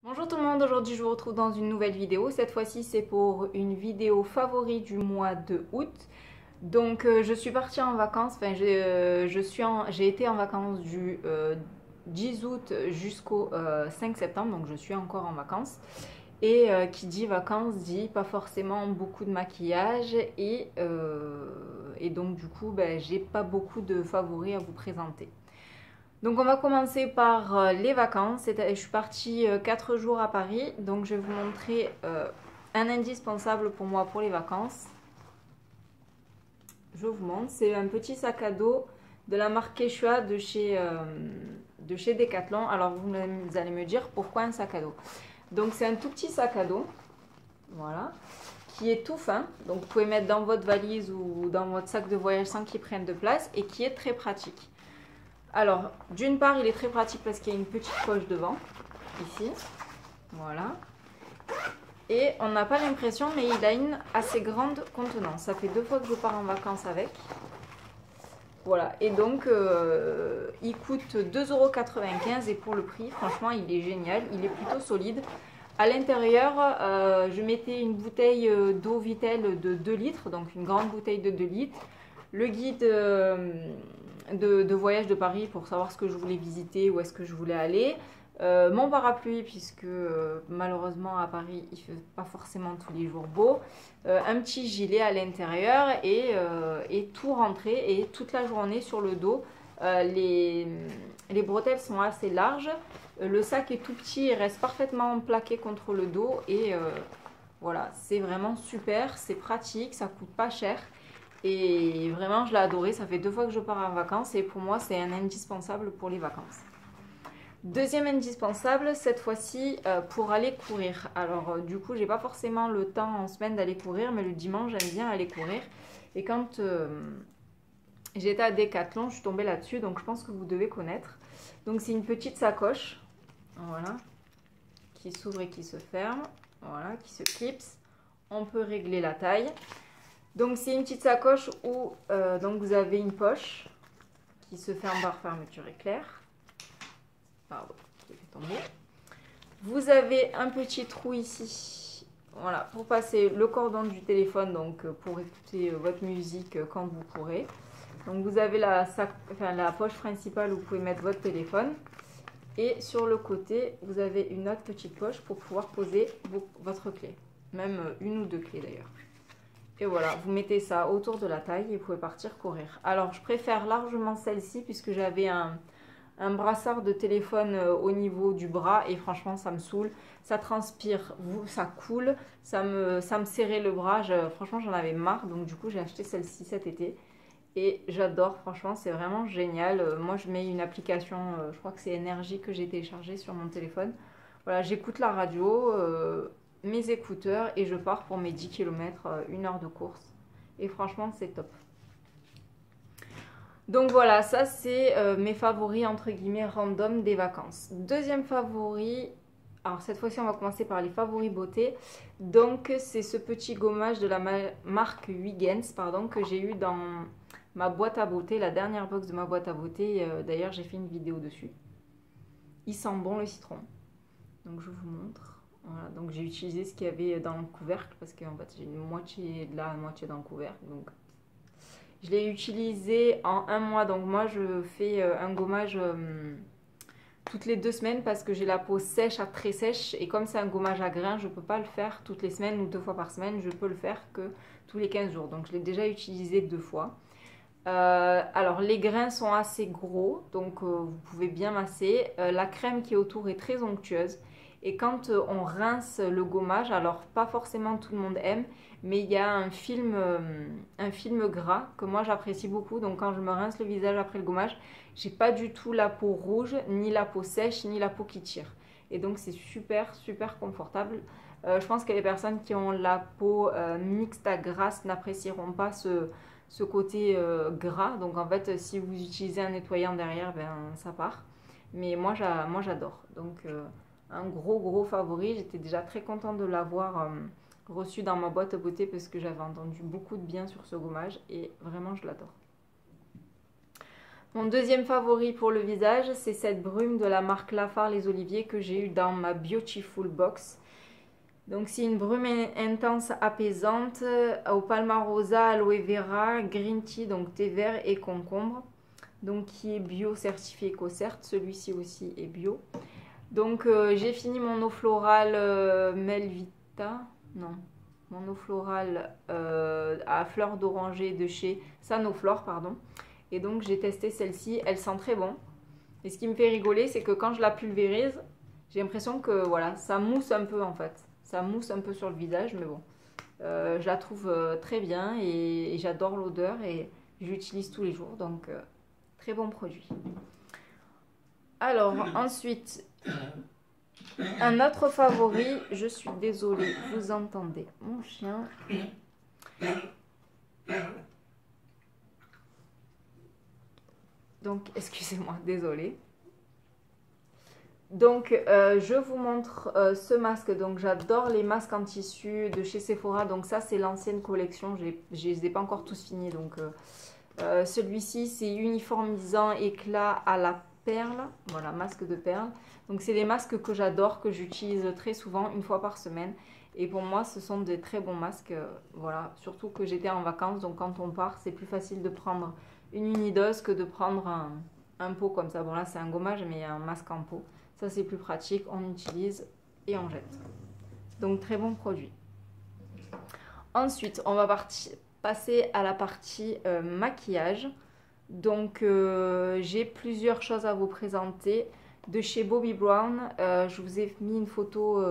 Bonjour tout le monde, aujourd'hui je vous retrouve dans une nouvelle vidéo. Cette fois-ci c'est pour une vidéo favori du mois de août. Donc je suis partie en vacances, enfin j'ai été en vacances du 10 août jusqu'au 5 septembre, donc je suis encore en vacances. Et qui dit vacances dit pas forcément beaucoup de maquillage et donc du coup j'ai pas beaucoup de favoris à vous présenter. Donc on va commencer par les vacances. Je suis partie 4 jours à Paris. Donc je vais vous montrer un indispensable pour moi pour les vacances. Je vous montre. C'est un petit sac à dos de la marque Quechua de chez Decathlon. Alors vous allez me dire pourquoi un sac à dos. Donc c'est un tout petit sac à dos. Voilà. Qui est tout fin. Donc vous pouvez mettre dans votre valise ou dans votre sac de voyage sans qu'il prenne de place. Et qui est très pratique. Alors, d'une part, il est très pratique parce qu'il y a une petite poche devant, ici, voilà. Et on n'a pas l'impression, mais il a une assez grande contenance. Ça fait 2 fois que je pars en vacances avec. Voilà, et donc, il coûte 2,95 € et pour le prix, franchement, il est génial. Il est plutôt solide. À l'intérieur, je mettais une bouteille d'eau Vittel de 2 litres, donc une grande bouteille de 2 litres. Le guide de voyage de Paris pour savoir ce que je voulais visiter, où est-ce que je voulais aller. Mon parapluie, puisque malheureusement à Paris, il ne fait pas forcément tous les jours beau. Un petit gilet à l'intérieur et tout rentré et toute la journée sur le dos. Les bretelles sont assez larges. Le sac est tout petit, il reste parfaitement plaqué contre le dos et voilà, c'est vraiment super, c'est pratique, ça coûte pas cher. Et vraiment, je l'ai adoré. Ça fait 2 fois que je pars en vacances et pour moi, c'est un indispensable pour les vacances. Deuxième indispensable, cette fois-ci, pour aller courir. Alors, du coup, j'ai pas forcément le temps en semaine d'aller courir, mais le dimanche, j'aime bien aller courir. Et quand j'étais à Decathlon, je suis tombée là-dessus, donc je pense que vous devez connaître. Donc, c'est une petite sacoche, voilà, qui s'ouvre et qui se ferme, voilà, qui se clipse. On peut régler la taille. Donc c'est une petite sacoche où donc vous avez une poche qui se ferme par fermeture éclair. Pardon, je l'ai fait tomber. Vous avez un petit trou ici, voilà, pour passer le cordon du téléphone, donc pour écouter votre musique quand vous courez. Donc vous avez la poche principale où vous pouvez mettre votre téléphone. Et sur le côté, vous avez une autre petite poche pour pouvoir poser votre clé. Même une ou 2 clés d'ailleurs. Et voilà, vous mettez ça autour de la taille et vous pouvez partir courir. Alors, je préfère largement celle-ci puisque j'avais un brassard de téléphone au niveau du bras et franchement, ça me saoule. Ça transpire, ça coule, ça me serrait le bras. Franchement, j'en avais marre. Donc, du coup, j'ai acheté celle-ci cet été. Et j'adore, franchement, c'est vraiment génial. Moi, je mets une application, je crois que c'est Énergie que j'ai téléchargée sur mon téléphone. Voilà, j'écoute la radio, mes écouteurs et je pars pour mes 10 km, 1 heure de course. Et franchement, c'est top. Donc voilà, ça c'est mes favoris entre guillemets random des vacances. Deuxième favori, alors cette fois-ci on va commencer par les favoris beauté. Donc c'est ce petit gommage de la marque Huygens, pardon, que j'ai eu dans ma boîte à beauté, la dernière box de ma boîte à beauté. D'ailleurs j'ai fait une vidéo dessus. Il sent bon le citron. Donc je vous montre. Voilà, donc j'ai utilisé ce qu'il y avait dans le couvercle parce qu'en fait j'ai une moitié de là, une moitié dans le couvercle. Donc je l'ai utilisé en 1 mois. Donc moi je fais un gommage toutes les 2 semaines parce que j'ai la peau sèche à très sèche. Et comme c'est un gommage à grains, je ne peux pas le faire toutes les semaines ou 2 fois par semaine. Je peux le faire que tous les 15 jours. Donc je l'ai déjà utilisé 2 fois. Alors les grains sont assez gros, donc vous pouvez bien masser. La crème qui est autour est très onctueuse. Et quand on rince le gommage, alors pas forcément tout le monde aime, mais il y a un film gras que moi j'apprécie beaucoup. Donc quand je me rince le visage après le gommage, j'ai pas du tout la peau rouge, ni la peau sèche, ni la peau qui tire. Et donc c'est super super confortable. Je pense que les personnes qui ont la peau mixte à grasse n'apprécieront pas ce côté gras. Donc en fait, si vous utilisez un nettoyant derrière, ben ça part. Mais moi j'adore. Donc un gros favori. J'étais déjà très contente de l'avoir reçu dans ma boîte à beauté parce que j'avais entendu beaucoup de bien sur ce gommage et vraiment je l'adore. Mon deuxième favori pour le visage, c'est cette brume de la marque Lafar Les Oliviers que j'ai eu dans ma Beautiful Box. Donc c'est une brume intense apaisante au palmarosa, aloe vera, green tea, donc thé vert et concombre. Donc qui est bio certifié EcoCert, celui-ci aussi est bio. Donc j'ai fini mon eau florale Melvita, non, mon eau florale à fleurs d'oranger de chez Sanoflore, pardon. Et donc j'ai testé celle-ci, elle sent très bon. Et ce qui me fait rigoler, c'est que quand je la pulvérise, j'ai l'impression que voilà, ça mousse un peu en fait. Ça mousse un peu sur le visage, mais bon. Je la trouve très bien et j'adore l'odeur et j'utilise tous les jours. Donc très bon produit. Alors ensuite, un autre favori, je suis désolée, vous entendez mon chien. Donc, excusez-moi, désolée. Donc, je vous montre ce masque. Donc, j'adore les masques en tissu de chez Sephora. Donc, ça, c'est l'ancienne collection. Je ne les ai pas encore tous finis. Donc, celui-ci, c'est uniformisant éclat à la perle. Voilà, masque de perle. Donc, c'est des masques que j'adore, que j'utilise très souvent, une fois par semaine. Et pour moi, ce sont des très bons masques. Voilà, surtout que j'étais en vacances. Donc, quand on part, c'est plus facile de prendre une unidose que de prendre un pot comme ça. Bon, là, c'est un gommage, mais un masque en pot. Ça, c'est plus pratique. On utilise et on jette. Donc, très bon produit. Ensuite, on va passer à la partie maquillage. Donc, j'ai plusieurs choses à vous présenter. De chez Bobbi Brown, je vous ai mis une photo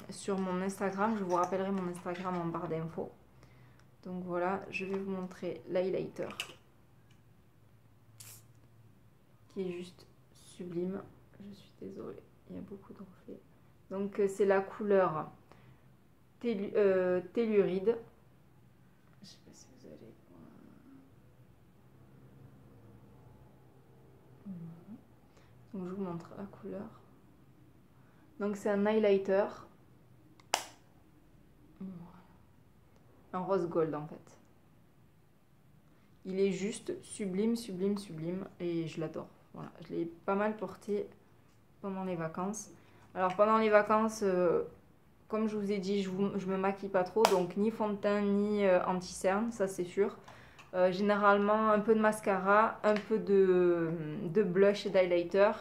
sur mon Instagram. Je vous rappellerai mon Instagram en barre d'infos. Donc voilà, je vais vous montrer l'highlighter qui est juste sublime. Je suis désolée, il y a beaucoup de reflets. Donc c'est la couleur telluride. Je sais pas si vous allez voir. Donc je vous montre la couleur. Donc c'est un highlighter. Un rose gold en fait. Il est juste sublime, sublime, sublime et je l'adore. Voilà, je l'ai pas mal porté pendant les vacances. Alors pendant les vacances, comme je vous ai dit, je me maquille pas trop, donc ni fond de teint ni anti-cerne, ça c'est sûr. Généralement un peu de mascara, un peu de blush et d'highlighter,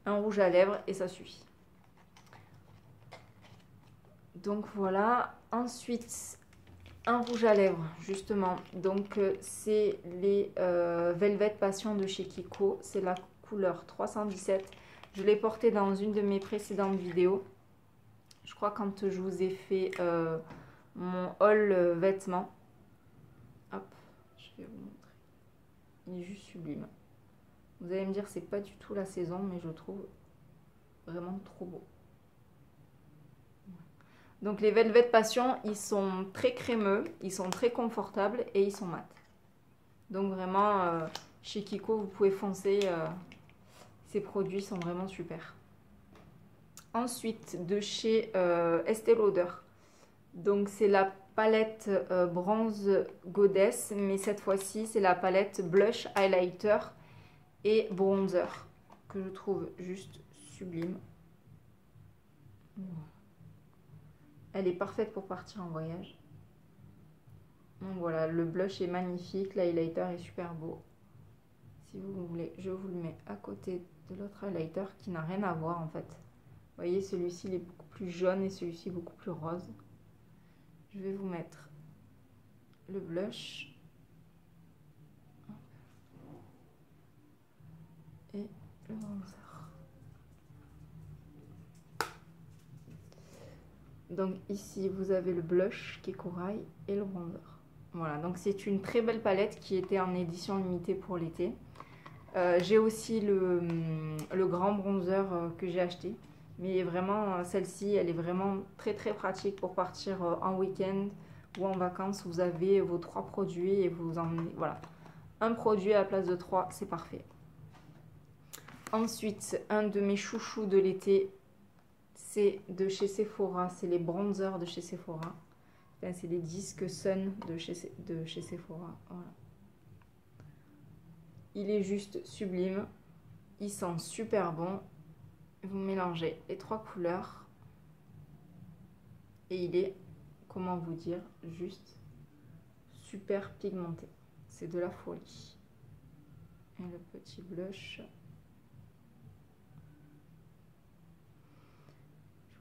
un rouge à lèvres et ça suffit. Donc voilà, ensuite un rouge à lèvres justement, donc c'est les Velvet Passion de chez Kiko, c'est la couleur 317. Je l'ai porté dans une de mes précédentes vidéos, je crois quand je vous ai fait mon haul vêtements. Hop, je vais vous montrer, il est juste sublime. Vous allez me dire c'est pas du tout la saison, mais je le trouve vraiment trop beau. Donc les Velvet Passion, ils sont très crémeux, ils sont très confortables et ils sont mat. Donc vraiment, chez Kiko, vous pouvez foncer. Ces produits sont vraiment super. Ensuite, de chez Estée Lauder. Donc c'est la palette Bronze Goddess, mais cette fois-ci, c'est la palette Blush, Highlighter et Bronzer, que je trouve juste sublime. Voilà. Elle est parfaite pour partir en voyage. Donc voilà, le blush est magnifique, l'highlighter est super beau. Si vous voulez, je vous le mets à côté de l'autre highlighter qui n'a rien à voir en fait. Vous voyez, celui-ci il est beaucoup plus jaune et celui-ci beaucoup plus rose. Je vais vous mettre le blush. Et le bronzer. Donc ici, vous avez le blush qui est corail et le bronzer. Voilà, donc c'est une très belle palette qui était en édition limitée pour l'été. J'ai aussi le grand bronzer que j'ai acheté. Mais vraiment, celle-ci, elle est vraiment très très pratique pour partir en week-end ou en vacances. Vous avez vos 3 produits et vous emmenez, voilà. Un produit à la place de 3, c'est parfait. Ensuite, un de mes chouchous de l'été, c'est de chez Sephora, c'est les bronzers de chez Sephora. Enfin, c'est les disques Sun de chez Sephora. Voilà. Il est juste sublime. Il sent super bon. Vous mélangez les 3 couleurs. Et il est, comment vous dire, juste super pigmenté. C'est de la folie. Et le petit blush.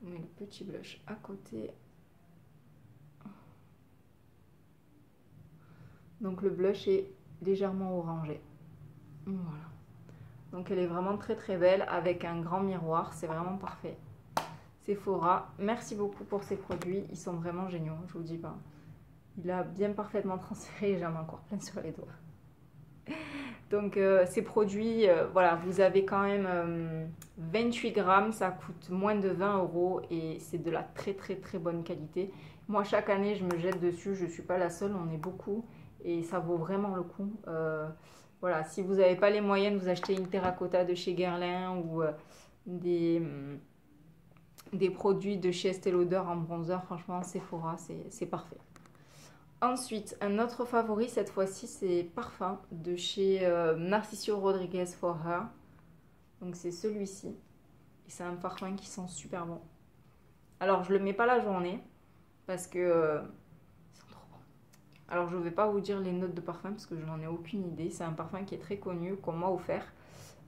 Je vous mets le petit blush à côté. Donc le blush est légèrement orangé. Voilà. Donc elle est vraiment très très belle avec un grand miroir. C'est vraiment parfait. Sephora, merci beaucoup pour ces produits. Ils sont vraiment géniaux, je vous dis pas. Il a bien parfaitement transféré et j'en ai encore plein sur les doigts. Donc ces produits, voilà, vous avez quand même 28 grammes, ça coûte moins de 20 € et c'est de la très très très bonne qualité. Moi chaque année je me jette dessus, je ne suis pas la seule, on est beaucoup et ça vaut vraiment le coup. Voilà, si vous n'avez pas les moyens de vous acheter une terracotta de chez Guerlain ou des produits de chez Estée Lauder en bronzer, franchement Sephora c'est parfait. Ensuite, un autre favori, cette fois-ci, c'est parfum de chez Narciso Rodriguez For Her. Donc c'est celui-ci. Et c'est un parfum qui sent super bon. Alors je le mets pas la journée parce que ils sont trop bons. Alors je ne vais pas vous dire les notes de parfum parce que je n'en ai aucune idée. C'est un parfum qui est très connu, qu'on m'a offert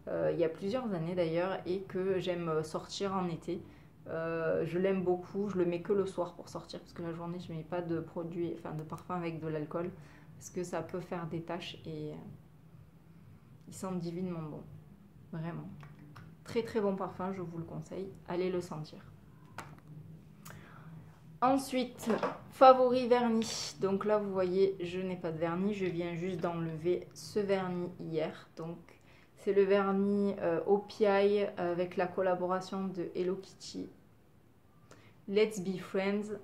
il y a plusieurs années d'ailleurs et que j'aime sortir en été. Je l'aime beaucoup, je le mets que le soir pour sortir parce que la journée je mets pas de produits, enfin de parfum avec de l'alcool parce que ça peut faire des taches et il sent divinement bon, vraiment. Très très bon parfum, je vous le conseille, allez le sentir. Ensuite, favori vernis. Donc là vous voyez, je n'ai pas de vernis, je viens juste d'enlever ce vernis hier. Donc c'est le vernis OPI avec la collaboration de Hello Kitty. Let's Be Friends.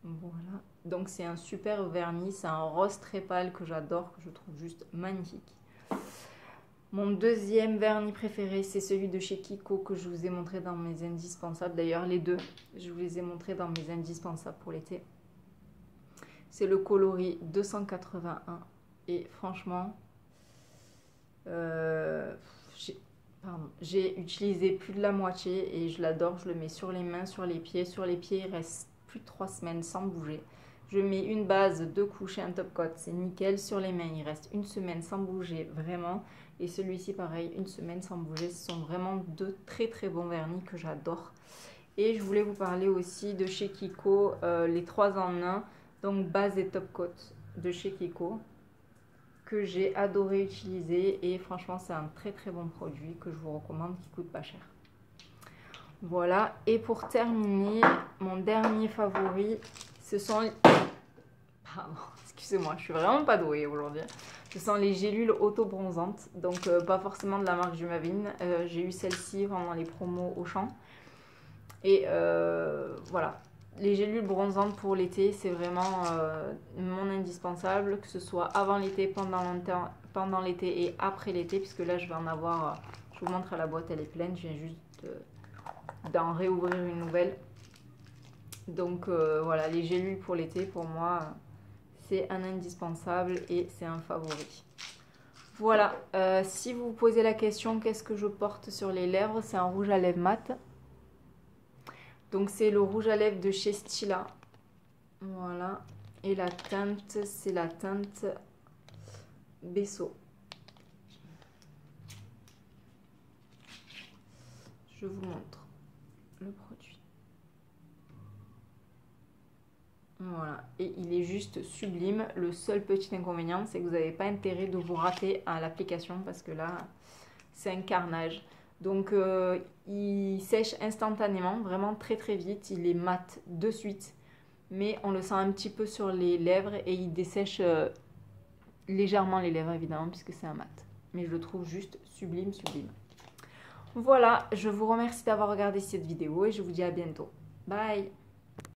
Voilà. Donc c'est un super vernis. C'est un rose très pâle que j'adore, que je trouve juste magnifique. Mon deuxième vernis préféré, c'est celui de chez Kiko que je vous ai montré dans mes indispensables. D'ailleurs, les deux, je vous les ai montrés dans mes indispensables pour l'été. C'est le coloris 281. Et franchement... j'ai utilisé plus de la moitié et je l'adore, je le mets sur les mains, sur les pieds. Sur les pieds, il reste plus de 3 semaines sans bouger. Je mets une base, 2 couches et un top coat, c'est nickel. Sur les mains, il reste une semaine sans bouger, vraiment. Et celui-ci, pareil, une semaine sans bouger. Ce sont vraiment deux très très bons vernis que j'adore. Et je voulais vous parler aussi de chez Kiko, les 3 en 1, donc base et top coat de chez Kiko, que j'ai adoré utiliser et franchement c'est un très très bon produit que je vous recommande, qui coûte pas cher. Voilà, et pour terminer, mon dernier favori, ce sont... Pardon, excusez-moi, je suis vraiment pas douée aujourd'hui. Ce sont les gélules auto-bronzantes, donc pas forcément de la marque Jumavine. J'ai eu celle-ci pendant les promos Auchan. Et voilà, les gélules bronzantes pour l'été, c'est vraiment mon indispensable, que ce soit avant l'été, pendant l'été et après l'été, puisque là je vais en avoir, je vous montre à la boîte, elle est pleine, je viens juste d'en réouvrir une nouvelle. Donc voilà, les gélules pour l'été, pour moi, c'est un indispensable et c'est un favori. Voilà, si vous vous posez la question, qu'est-ce que je porte sur les lèvres? C'est un rouge à lèvres mat. Donc c'est le rouge à lèvres de chez Stila. Voilà. Et la teinte, c'est la teinte Besso. Je vous montre le produit. Voilà. Et il est juste sublime. Le seul petit inconvénient, c'est que vous n'avez pas intérêt de vous rater à l'application parce que là, c'est un carnage. Donc il sèche instantanément, vraiment très très vite, il est mat de suite, mais on le sent un petit peu sur les lèvres et il dessèche légèrement les lèvres évidemment puisque c'est un mat. Mais je le trouve juste sublime, sublime. Voilà, je vous remercie d'avoir regardé cette vidéo et je vous dis à bientôt. Bye!